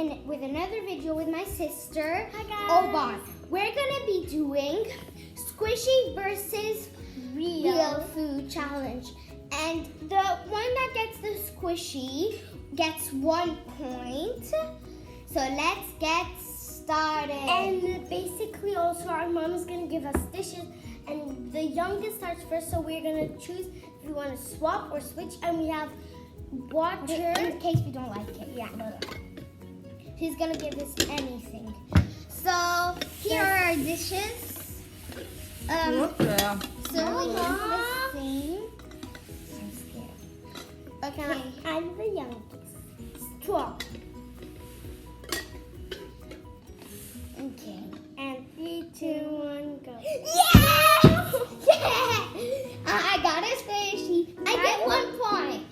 with another video with my sister. Hi guys. Obon. We're gonna be doing squishy versus real food challenge, and the one that gets the squishy gets 1 point. So let's get started. And basically also our mom is gonna give us dishes, and the youngest starts first, so we're gonna choose if we want to swap or switch, and we have water in case we don't like it. Yeah. She's gonna give us anything. So here are our dishes. So we have the same. I'm scared. Okay. I'm the youngest. Straw. Okay. And 3, 2, 1, go. Yeah! Yeah! I got a squishy. I get 1 point.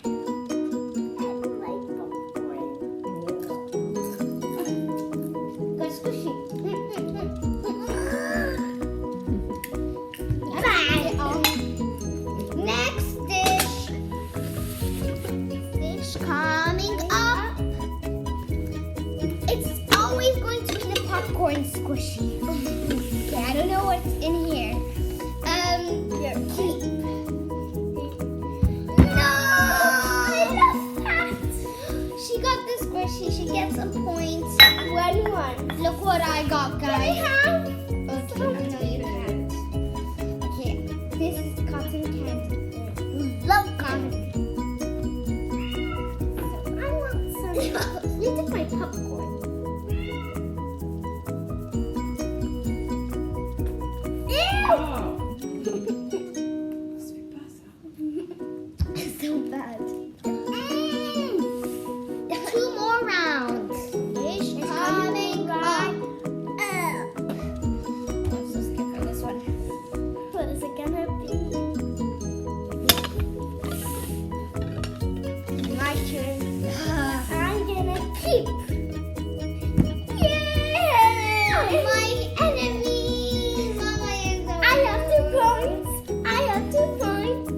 Got a squishy. Next dish coming up. It's always going to be the popcorn squishy. Okay, I don't know what's in here. Keep. No! I love that. She got the squishy. She gets a point. 1. Look what I got, guys. Okay, So no, you can't. Okay, this is cotton candy. Love cotton. I want some. You took my popcorn. So bad. 2 more rounds. Dish coming up. I'm so scared for this one. What is it gonna be? My turn. I'm gonna keep. Yeah! My enemy. Mama is the I have 2 points. I have 2 points.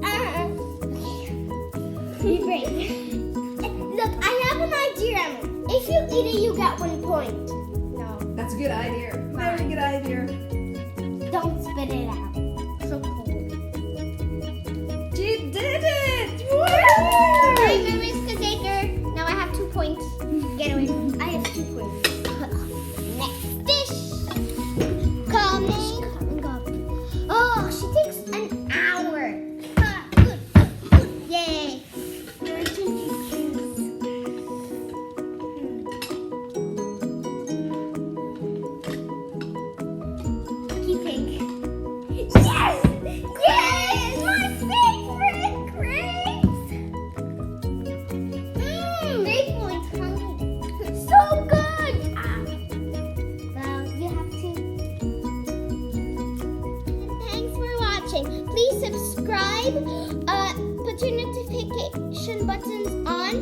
Be brave. Look, I have an idea. If you eat it, you get 1 point. No, That's a good idea. Very good idea. don't spit it out. So cool. She did it! I'm Woo! a risk taker. Now I have 2 points. Get away from me. I have 2 points. Next dish coming up. Oh, she takes an hour. Yay. Your turn to choose. Keeping. Yes! Yes! My favorite grapes! Grape points, honey. So good! Well, you have to. Thanks for watching. Please subscribe. Put your notification buttons on.